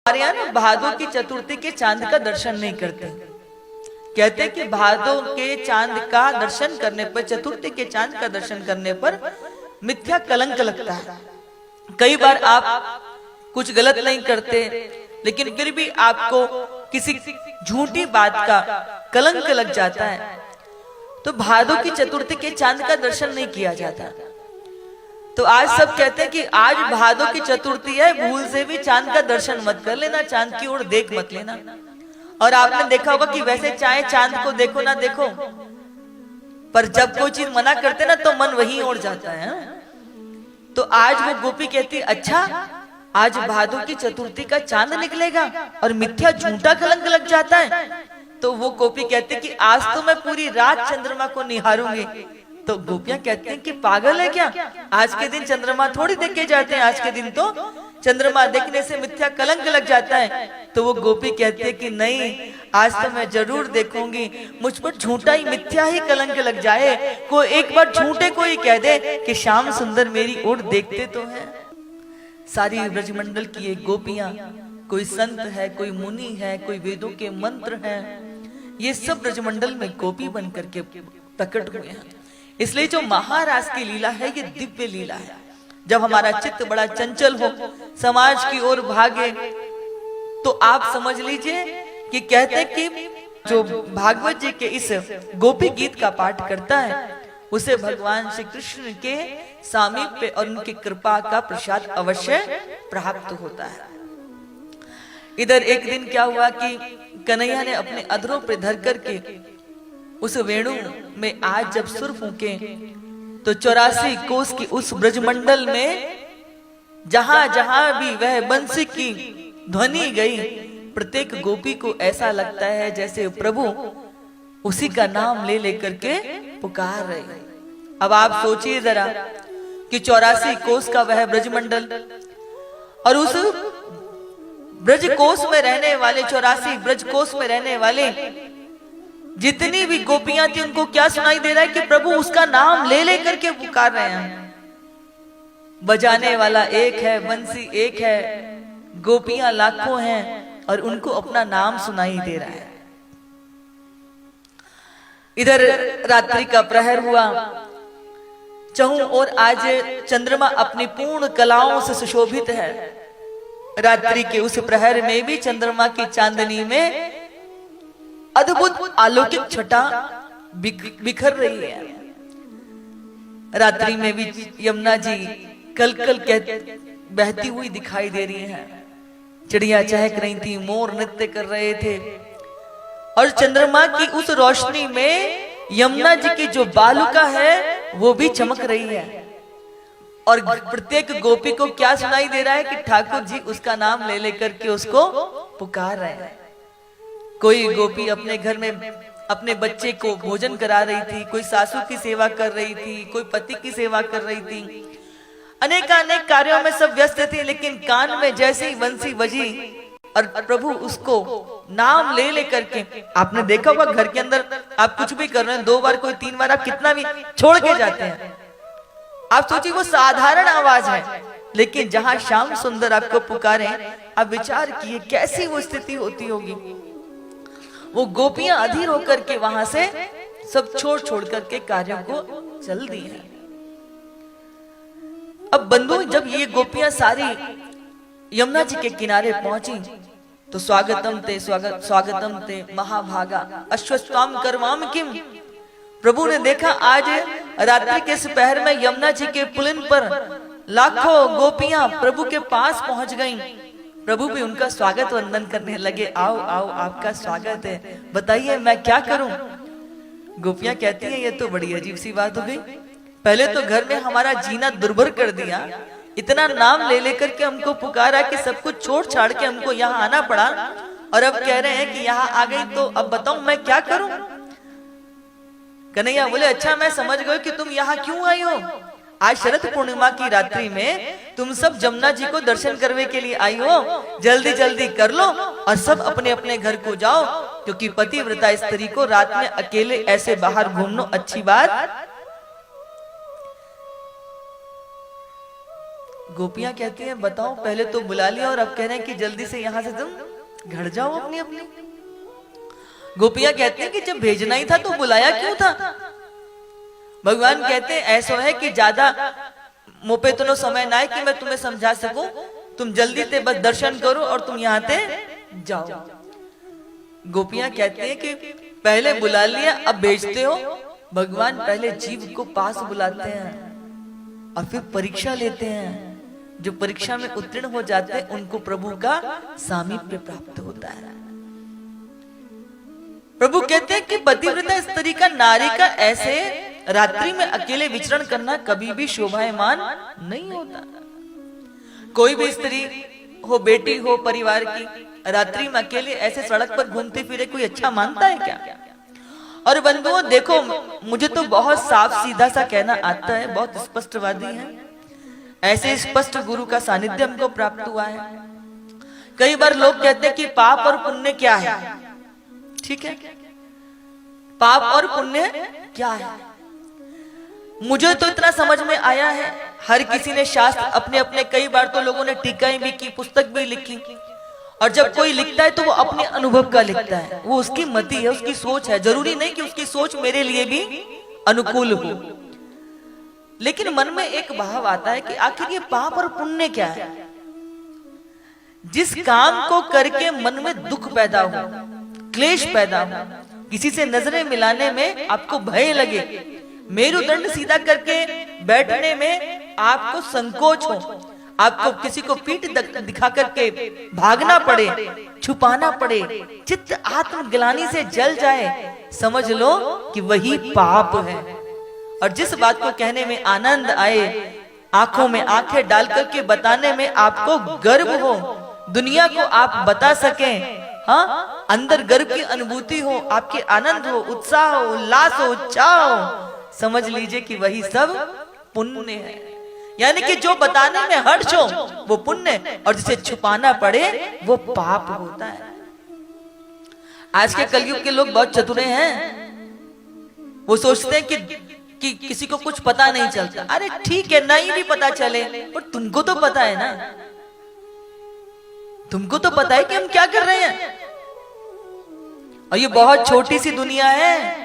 हमारे यहाँ ना भादों की चतुर्थी के चांद का दर्शन नहीं करते। कहते हैं कि भादों के चांद का दर्शन करने पर, चतुर्थी के चांद का दर्शन करने पर मिथ्या कलंक लगता है। कई बार आप कुछ गलत नहीं करते, लेकिन फिर भी आपको किसी झूठी बात का कलंक लग जाता है, तो भादों की चतुर्थी के चांद का दर्शन नहीं किया जाता। तो आज सब कहते हैं कि आज भादों की चतुर्थी है, भूल से भी चांद का दर्शन मत कर लेना, चांद की ओर देख मत लेना। और आपने देखा होगा कि वैसे चाहे चांद को देखो ना देखो, पर जब कोई चीज मना करते ना तो मन वहीं ओर जाता है। तो आज वो गोपी कहती, अच्छा आज भादों की चतुर्थी का चांद निकलेगा और मिथ्या झूठा कलंक लग जाता है। तो वो गोपी कहती कि आज तो मैं पूरी रात चंद्रमा को निहारूंगी। तो गोपियां कहती हैं कि पागल है क्या, आज के दिन चंद्रमा थोड़ी देखे जाते हैं, आज के दिन तो चंद्रमा देखने से मिथ्या कलंक लग जाता है। तो वो गोपी कहती है कि नहीं, आज तो मैं जरूर देखूंगी, मुझ पर झूठा ही मिथ्या ही कलंक लग जाए, कोई एक बार झूठे को ही कह दे कि श्याम सुंदर मेरी ओर देखते तो है। सारी ब्रजमंडल की ये गोपियां, कोई संत है, कोई मुनि है, कोई वेदों के मंत्र हैं, ये सब ब्रजमंडल में गोपी बन करके प्रकट हुए हैं। इसलिए जो महारास की लीला है ये दिव्य लीला है। जब हमारा चित्त बड़ा चंचल हो, समाज की ओर भागे, तो आप समझ लीजिए कि कहते कि जो भागवत जी के इस गोपी गीत का पाठ करता है उसे भगवान श्री कृष्ण के सामीप्य और उनकी कृपा का प्रसाद अवश्य प्राप्त होता है। इधर एक दिन क्या हुआ कि कन्हैया ने अपने अधरों पर धर करके उस वेणु में आज जब सुर फूके, तो 84 कोस की उस ब्रजमंडल में जहां जहां भी वह बंसी की ध्वनि गई, प्रत्येक गोपी को ऐसा लगता है जैसे प्रभु उसी का नाम ले लेकर के पुकार रहे। अब आप सोचिए जरा कि 84 कोस का वह ब्रजमंडल और उस ब्रज कोस में रहने वाले, 84 ब्रज कोस में रहने वाले जितनी भी गोपियां थी, उनको क्या सुनाई दे रहा है कि प्रभु उसका नाम ले लेकर के पुकार रहे हैं। बजाने वाला एक है, बंसी एक है, गोपियां लाखों हैं और उनको अपना नाम सुनाई दे रहा है। इधर रात्रि का प्रहर हुआ, चहु और आज चंद्रमा अपनी पूर्ण कलाओं से सुशोभित है। रात्रि के उस प्रहर में भी चंद्रमा की चांदनी में अद्भुत अलौकिक छटा बिखर रही है। रात्रि में भी यमुना जी कल कल बहती हुई दिखाई दे रही है। चिड़िया चहक रही थी, मोर नृत्य कर रहे थे और चंद्रमा की उस रोशनी में यमुना जी की जो बालुका है वो भी चमक रही है। और प्रत्येक गोपी को क्या सुनाई दे रहा है कि ठाकुर जी उसका नाम ले लेकर के उसको पुकार रहे हैं। कोई गोपी अपने घर में अपने बच्चे को भोजन करा रही थी, कोई सासू की सेवा कर रही थी, कोई पति की सेवा कर रही थी, अनेक कार्यों में सब व्यस्त थे। लेकिन कान में जैसे ही बंसी बजी और प्रभु उसको नाम ले लेकर के, आपने देखा होगा घर के अंदर आप कुछ भी कर रहे हैं, 2 बार कोई 3 बार आप कितना भी छोड़ के जाते हैं। आप सोचिए वो साधारण आवाज है, लेकिन जहां श्याम सुंदर आपको पुकारे, आप विचार किए कैसी वो स्थिति होती होगी। वो गोपियां अधीर होकर के वहां से सब छोड़ करके कार्यों को चल दी है। अब बंधु, जब ये गोपियां सारी यमुना जी के किनारे पहुंची तो स्वागतम ते महाभागा अश्वत्थाम करवाम किम। प्रभु ने देखा आज रात्रि के दोपहर में यमुना जी के पुलिन पर लाखों गोपियां प्रभु के पास पहुंच गईं। प्रभु भी उनका स्वागत वंदन करने लगे, आओ आओ आपका स्वागत है, बताइए मैं क्या करूं। गोपियां कहती हैं ये तो बड़ी अजीब सी बात हो गई, पहले तो घर में हमारा जीना दुर्भर कर दिया, इतना नाम ले लेकर के हमको पुकारा कि सब कुछ छोड़ छाड़ के हमको यहाँ आना पड़ा, और अब कह रहे हैं कि यहाँ आ गई तो अब बताओ मैं क्या करूं। कन्हैया बोले, अच्छा मैं समझ गए कि तुम यहाँ क्यों आई हो। आज शरद पूर्णिमा की रात्रि में तुम सब जमुना जी को दर्शन करने के लिए आई हो, जल्दी जल्दी कर लो और सब अपने अपने घर को जाओ, क्योंकि पतिव्रता स्त्री को रात में अकेले ऐसे बाहर घूमना अच्छी बात। गोपियां कहती हैं बताओ, पहले तो बुला लिया और अब कह रहे हैं कि जल्दी से यहां से तुम घर जाओ अपनी अपनी। गोपियां कहती हैं कि जब भेजना ही था तो बुलाया क्यों था? भगवान कहते हैं ऐसा है कि ज्यादा मोपे तो समय ना है कि मैं तुम्हें समझा सकूं, तुम जल्दी से बस दर्शन करो और तुम यहाँ से जाओ। गोपियां कहती हैं कि पहले बुला लिया अब भेजते हो। भगवान पहले जीव को पास बुलाते हैं और फिर परीक्षा लेते हैं। जो परीक्षा में उत्तीर्ण हो जाते हैं उनको प्रभु का सामीप्य प्राप्त होता है। प्रभु कहते हैं कि पतिव्रता स्त्री का, नारी का ऐसे रात्रि में अकेले विचरण करना कभी भी शोभायमान नहीं होता। कोई भी स्त्री हो, बेटी हो परिवार की, रात्रि में अकेले ऐसे सड़क पर घूमते फिरे कोई अच्छा मानता है क्या? और बंधुओं देखो, मुझे तो बहुत साफ सीधा सा कहना आता है, बहुत स्पष्टवादी है। ऐसे स्पष्ट गुरु का सानिध्य हमको प्राप्त हुआ है। कई बार लोग कहते हैं कि पाप और पुण्य क्या है? ठीक है, पाप और पुण्य क्या है? मुझे तो इतना समझ में आया है, हर किसी ने शास्त्र अपने अपने, कई बार तो लोगों ने टीकाएं भी की, पुस्तक भी लिखी, और जब कोई लिखता है तो वो अपने अनुभव का लिखता है, वो उसकी मति है, उसकी सोच है। जरूरी नहीं कि उसकी सोच मेरे लिए भी अनुकूल हो, लेकिन मन में एक भाव आता है कि आखिर ये पाप और पुण्य क्या है? जिस काम को करके मन में दुख पैदा हो, क्लेश पैदा हो, किसी से नजरें मिलाने में आपको भय लगे, मेरुदंड सीधा करके बैठने में आपको संकोच हो, आपको किसी को पीठ दिखा करके भागना पड़े, छुपाना पड़े, चित्त आत्मग्लानि से जल जाए, समझ लो कि वही पाप है। और जिस बात को कहने में आनंद आए, आंखों में आंखें डाल करके बताने में आपको गर्व हो, दुनिया को आप बता सकें, हाँ, अंदर गर्व की अनुभूति हो, आपके आनंद हो, उत्साह हो, उल्लास हो, उत्साह हो, समझ लीजिए कि वही सब पुण्य है। यानी कि जो बताने में हर्ष हो वो पुण्य, और जिसे छुपाना पड़े वो पाप होता है। आज के कलयुग के लोग बहुत चतुरे हैं, वो सोचते हैं कि किसी को कुछ पता नहीं चलता। अरे ठीक है, नहीं भी पता चले पर तुमको तो पता है ना, तुमको तो पता है कि हम क्या कर रहे हैं। और ये बहुत छोटी सी दुनिया है,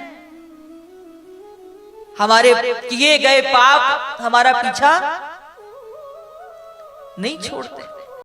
हमारे किए गए पाप हमारा पीछा नहीं छोड़ते।